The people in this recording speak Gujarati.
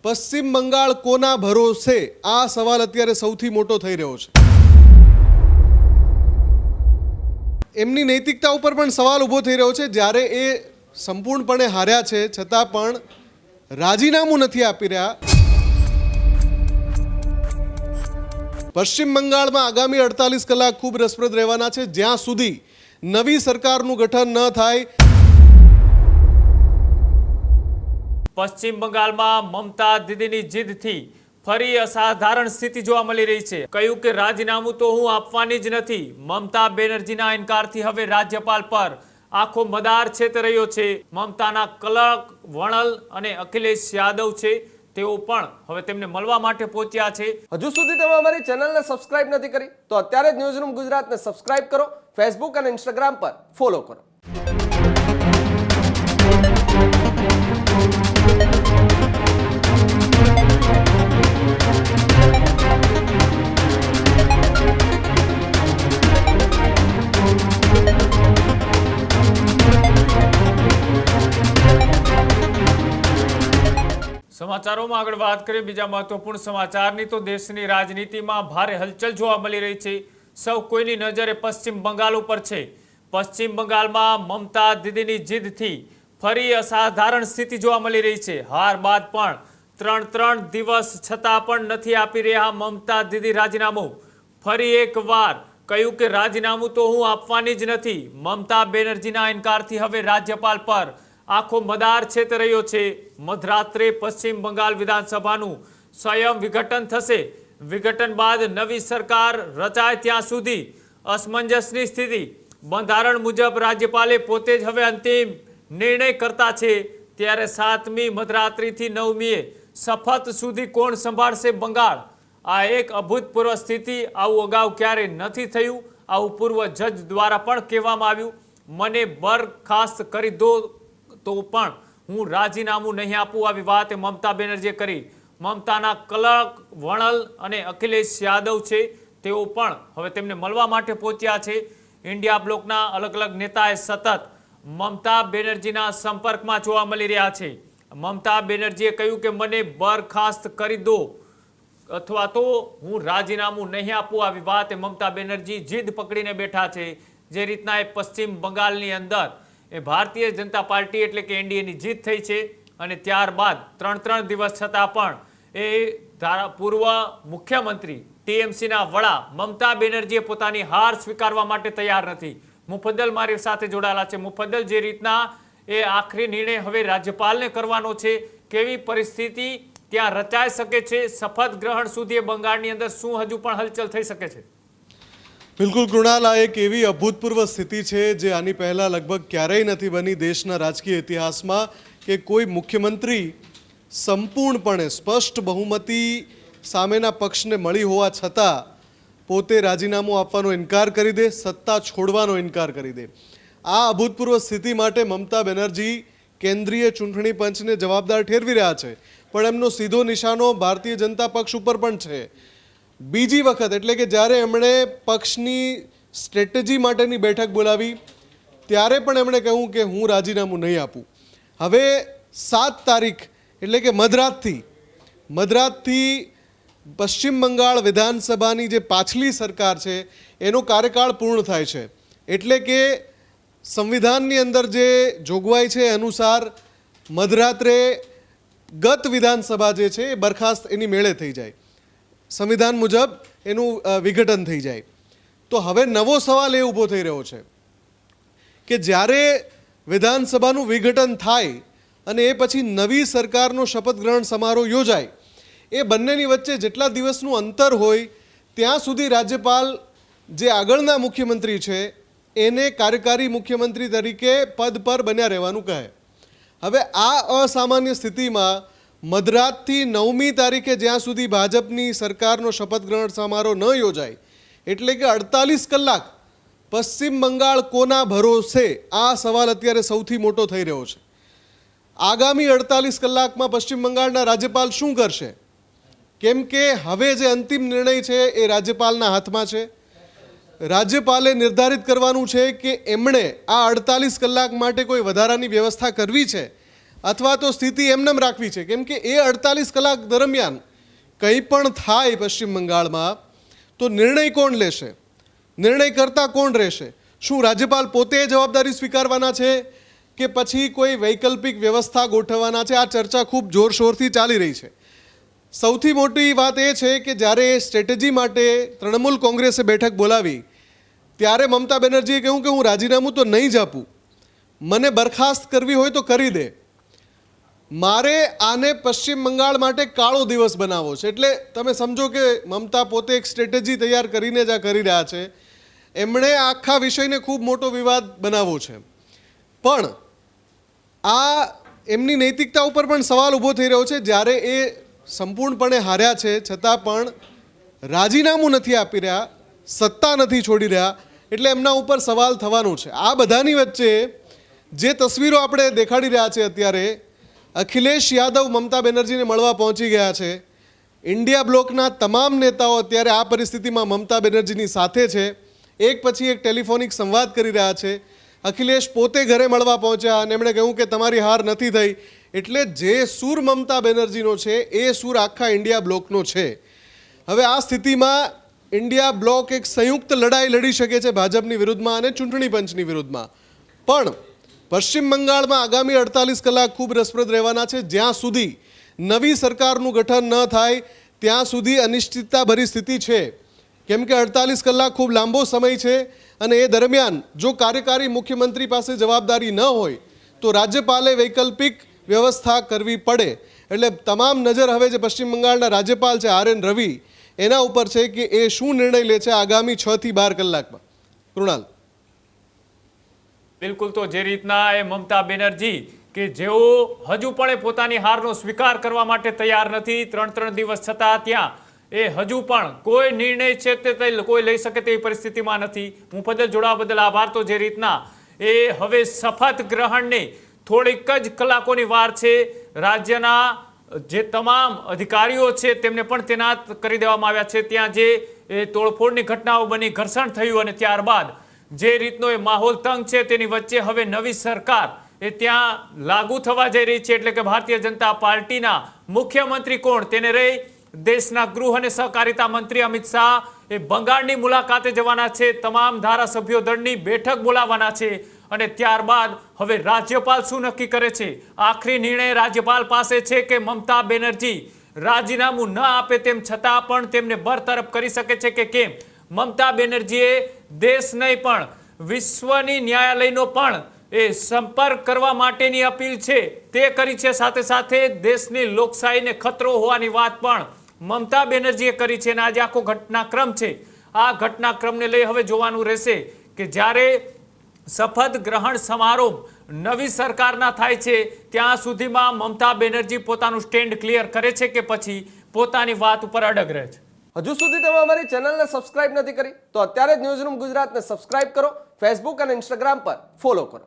પશ્ચિમ બંગાળ કોના ભરોસે? આ સવાલ અત્યારે સૌથી મોટો થઈ રહ્યો છે. એમની નૈતિકતા ઉપર પણ સવાલ ઊભો થઈ રહ્યો છે. જ્યારે એ સંપૂર્ણપણે હાર્યા છે છતાં પણ રાજીનામું નથી આપી રહ્યા. પશ્ચિમ બંગાળમાં આગામી 48 કલાક ખૂબ રસપ્રદ રહેવાના છે, જ્યાં સુધી નવી સરકારનું ગઠન ન થાય. પશ્ચિમ બંગાળમાં મમતા દીદીની જીદથી ફરી અસાધારણ સ્થિતિ જોવા મળી રહી છે. કહ્યું કે રાજીનામું તો હું આપવાની જ નથી. મમતા બેનર્જીના ઇનકારથી હવે રાજ્યપાલ પર આખો મદાર છેત રહ્યો છે. મમતાના કલક વણલ અને અખિલેશ યાદવ છે, તેઓ પણ હવે તેમને મળવા માટે પહોંચ્યા છે. હજુ સુધી તમે અમારી ચેનલને સબસ્ક્રાઇબ નથી કરી તો અત્યારે જ ન્યૂઝરૂમ ગુજરાતને સબસ્ક્રાઇબ કરો. ફેસબુક અને ઇન્સ્ટાગ્રામ પર ફોલો કરો. સમાચારોમાં આગળ વાત કરીએ બીજા મહત્વપૂર્ણ સમાચારની, તો દેશની રાજનીતિમાં ભારે હલચલ જોવા મળી રહી છે. સૌ કોઈની નજરે પશ્ચિમ બંગાળ ઉપર છે. પશ્ચિમ બંગાળમાં મમતા દીદીની જીદથી ફરી અસાધારણ સ્થિતિ જોવા મળી રહી છે. હાર બાદ પણ ત્રણ દિવસ છતાં પણ નથી આપી રહ્યા મમતા દીદી રાજીનામું. ફરી એકવાર કહ્યું કે રાજીનામું તો હું આપવાની જ નથી. મમતા બેનર્જીના ઇનકારથી હવે રાજ્યપાલ પર આખો મદાર છેત રહ્યો છે. મધરાત્રે પશ્ચિમ બંગાળ વિધાનસભાનું સ્વયં વિઘટન થશે. વિઘટન બાદ નવી સરકાર રચાય ત્યાં સુધી અસમંજસની સ્થિતિ. બંધારણ મુજબ રાજ્યપાલે પોતે જ હવે અંતિમ નિર્ણય કરતા છે. ત્યારે 7મી મધરાત્રિથી 9મીએ શપથ સુધી કોણ સંભાળશે બંગાળ? આ એક અભૂતપૂર્વ સ્થિતિ. આવું અગાઉ ક્યારે નથી થયું. આવું પૂર્વ જજ દ્વારા પણ કહેવામાં આવ્યું. મને બરખાસ્ત કરી દો તો પણ હું રાજીનામું નહીં આપું. આવી વાત મમતા બેનર્જીએ કરી. મમતાના કલક વણલ અને અખિલેશ યાદવ છે, તેઓ પણ હવે તેમને મળવા માટે પહોંચ્યા છે. ઇન્ડિયા બ્લોકના અલગ અલગ નેતાએ સતત મમતા બેનર્જીના સંપર્કમાં જોવા મળી રહ્યા છે. મમતા બેનર્જીએ કહ્યું કે મને બરખાસ્ત કરી દો અથવા તો હું રાજીનામું નહીં આપું. આવી વાત મમતા બેનર્જી જીદ પકડીને બેઠા છે. જે રીતના એ પશ્ચિમ બંગાળની અંદર એ ભારતીય જનતા પાર્ટી એટલે કે એનડીએની જીત થઈ છે અને ત્યારબાદ ત્રણ દિવસ છતાં પણ એ પૂર્વ મુખ્યમંત્રી ટીએમસીના વડા મમતા બેનર્જીએ પોતાની હાર સ્વીકારવા માટે તૈયાર નથી. મુફદ્દલ મારી સાથે જોડાયેલા છે. મુફદ્દલ, જે રીતના એ આખરી નિર્ણય હવે રાજ્યપાલને કરવાનો છે, કેવી પરિસ્થિતિ ત્યાં રચાઈ શકે છે? શપથ ગ્રહણ સુધી બંગાળની અંદર શું હજુ પણ હલચલ થઈ શકે છે? બિલકુલ કૃણાલ, આ એક એવી અભૂતપૂર્વ સ્થિતિ છે જે આની પહેલાં લગભગ ક્યારેય નથી બની દેશના રાજકીય ઇતિહાસમાં, કે કોઈ મુખ્યમંત્રી સંપૂર્ણપણે સ્પષ્ટ બહુમતી સામેના પક્ષને મળી હોવા છતાં પોતે રાજીનામું આપવાનો ઇનકાર કરી દે, સત્તા છોડવાનો ઇનકાર કરી દે. આ અભૂતપૂર્વ સ્થિતિ માટે મમતા બેનર્જી કેન્દ્રીય ચૂંટણી પંચને જવાબદાર ઠેરવી રહ્યા છે, પણ એમનો સીધો નિશાનો ભારતીય જનતા પક્ષ ઉપર પણ છે. બીજી વખત એટલે કે જ્યારે એમણે પક્ષની સ્ટ્રેટેજી માટેની બેઠક બોલાવી ત્યારે પણ એમણે કહ્યું કે હું રાજીનામું નહીં આપું. હવે 7 તારીખ એટલે કે મધરાતથી પશ્ચિમ બંગાળ વિધાનસભાની જે પાછલી સરકાર છે એનો કાર્યકાળ પૂર્ણ થાય છે. એટલે કે સંવિધાનની અંદર જે જોગવાઈ છે અનુસાર મધરાત્રે ગત વિધાનસભા જે છે એ બરખાસ્ત એની મેળે થઈ જાય, સંવિધાન મુજબ એનું વિઘટન થઈ જાય. તો હવે નવો સવાલ એ ઊભો થઈ રહ્યો છે કે જ્યારે વિધાનસભાનું વિઘટન થાય અને એ પછી નવી સરકારનો શપથ ગ્રહણ સમારોહ યોજાય, એ બંનેની વચ્ચે જેટલા દિવસનું અંતર હોય ત્યાં સુધી રાજ્યપાલ જે આગળના મુખ્યમંત્રી છે એને કાર્યકારી મુખ્યમંત્રી તરીકે પદ પર બન્યા રહેવાનું કહે. હવે આ અસામાન્ય સ્થિતિમાં મધરાતથી 9મી તારીખે જ્યાં સુધી ભાજપની સરકારનો શપથ ગ્રહણ સમારોહ ન યોજાય, એટલે કે 48 કલાક પશ્ચિમ બંગાળ કોના ભરોસે? આ સવાલ અત્યારે સૌથી મોટો થઈ રહ્યો છે. આગામી 48 કલાકમાં પશ્ચિમ બંગાળના રાજ્યપાલ શું કરશે? કેમ કે હવે જે અંતિમ નિર્ણય છે એ રાજ્યપાલના હાથમાં છે. રાજ્યપાલે નિર્ધારિત કરવાનું છે કે એમણે આ 48 કલાક માટે કોઈ વધારાની વ્યવસ્થા કરવી છે અથવા તો સ્થિતિ એમનેમ રાખવી છે? કેમ કે એ 48 કલાક દરમિયાન કંઈ પણ થાય પશ્ચિમ બંગાળમાં તો નિર્ણય કોણ લેશે? નિર્ણય કરતા કોણ રહેશે? શું રાજ્યપાલ પોતે જવાબદારી સ્વીકારવાના છે કે પછી કોઈ વૈકલ્પિક વ્યવસ્થા ગોઠવવાના છે? આ ચર્ચા ખૂબ જોરશોરથી ચાલી રહી છે. સૌથી મોટી વાત એ છે કે જ્યારે સ્ટ્રેટેજી માટે તૃણમૂલ કોંગ્રેસે બેઠક બોલાવી ત્યારે મમતા બેનર્જીએ કહ્યું કે હું રાજીનામું તો નહીં જ આપું, મને બરખાસ્ત કરવી હોય તો કરી દે, મારે આને પશ્ચિમ બંગાળ માટે કાળો દિવસ બનાવવો છે. એટલે તમે સમજો કે મમતા પોતે એક સ્ટ્રેટેજી તૈયાર કરીને જ આ કરી રહ્યા છે. એમણે આખા વિષયને ખૂબ મોટો વિવાદ બનાવવો છે. પણ આ એમની નૈતિકતા ઉપર પણ સવાલ ઊભો થઈ રહ્યો છે. જ્યારે એ સંપૂર્ણપણે હાર્યા છે છતાં પણ રાજીનામું નથી આપી રહ્યા, સત્તા નથી છોડી રહ્યા, એટલે એમના ઉપર સવાલ થવાનું છે. આ બધાની વચ્ચે જે તસવીરો આપણે દેખાડી રહ્યા છે અત્યારે, અખિલેશ યાદવ મમતા બેનર્જીને મળવા પહોંચી ગયા છે. ઇન્ડિયા બ્લોકના તમામ નેતાઓ અત્યારે આ પરિસ્થિતિમાં મમતા બેનર્જીની સાથે છે. એક પછી એક ટેલિફોનિક સંવાદ કરી રહ્યા છે. અખિલેશ પોતે ઘરે મળવા પહોંચ્યા અને એમણે કહ્યું કે તમારી હાર નથી થઈ. એટલે જે સૂર મમતા બેનર્જીનો છે એ સૂર આખા ઇન્ડિયા બ્લોકનો છે. હવે આ સ્થિતિમાં ઇન્ડિયા બ્લોક એક સંયુક્ત લડાઈ લડી શકે છે ભાજપની વિરુદ્ધમાં અને ચૂંટણી પંચની વિરુદ્ધમાં. પણ પશ્ચિમ બંગાળમાં આગામી 48 કલાક ખૂબ રસપ્રદ રહેવાના છે. જ્યાં સુધી નવી સરકારનું ગઠન ન થાય ત્યાં સુધી અનિશ્ચિતતાભરી સ્થિતિ છે. કેમ કે 48 કલાક ખૂબ લાંબો સમય છે અને એ દરમિયાન જો કાર્યકારી મુખ્યમંત્રી પાસે જવાબદારી ન હોય તો રાજ્યપાલે વૈકલ્પિક વ્યવસ્થા કરવી પડે. એટલે તમામ નજર હવે જે પશ્ચિમ બંગાળના રાજ્યપાલ છે RN રવિ એના ઉપર છે કે એ શું નિર્ણય લે છે આગામી 6 થી 12 કલાકમાં. કૃણાલ. બિલકુલ, તો જે રીતના એ મમતા બેનર્જી કે જેઓ હજુ પણ પોતાની હારનો સ્વીકાર કરવા માટે તૈયાર નથી, 3 દિવસ છતાં ત્યાં એ હજુ પણ કોઈ નિર્ણય છે તે કોઈ લઈ શકે તેવી પરિસ્થિતિમાં નથી. હું બદલ જોડાવા બદલ આભાર. તો જે રીતના એ હવે શપથ ગ્રહણની થોડીક જ કલાકોની વાર છે. રાજ્યના જે તમામ અધિકારીઓ છે તેમને પણ તૈનાત કરી દેવામાં આવ્યા છે. ત્યાં જે તોડફોડની ઘટનાઓ બની, ઘર્ષણ થયું અને ત્યારબાદ જે રીતનો એ માહોલ તંગ છે તેની વચ્ચે હવે નવી સરકાર એ ત્યાં લાગુ થવા જઈ રહી છે. એટલે કે ભારતીય જનતા પાર્ટીના મુખ્યમંત્રી કોણ તેને રહી દેશના ગૃહ અને સહકારિતા મંત્રી અમિત શાહ એ બંગાળની મુલાકાતે જવાના છે. તમામ ધારાસભ્યો દળની બેઠક બોલાવવાના છે અને ત્યારબાદ હવે રાજ્યપાલ શું નક્કી કરે છે? આખરી નિર્ણય રાજ્યપાલ પાસે છે કે મમતા બેનર્જી રાજીનામું ન આપે તેમ છતાં પણ તેમને બરતરફ કરી શકે છે કે કેમ? મમતા બેનર્જીએ દેશ નહીં પણ વિશ્વની ન્યાયાલયનો પણ એ સંપર્ક કરવા માટેની અપીલ છે તે કરી છે. સાથે સાથે દેશની લોકશાહીને ખતરો હોવાની વાત પણ મમતા બેનર્જીએ કરી છે. અને આજે આખો ઘટનાક્રમ છે. આ ઘટનાક્રમને લઈ હવે જોવાનું રહેશે કે જ્યારે શપથ ગ્રહણ સમારોહ નવી સરકારના થાય છે ત્યાં સુધીમાં મમતા બેનર્જી પોતાનું સ્ટેન્ડ ક્લિયર કરે છે કે પછી પોતાની વાત ઉપર અડગ રહે છે. હજુ સુધી તમે અમારી ચેનલને સબસ્ક્રાઇબ નથી કરી તો અત્યારે જ ન્યૂઝરૂમ ગુજરાતને સબસ્ક્રાઇબ કરો. ફેસબુક અને ઇન્સ્ટાગ્રામ પર ફોલો કરો.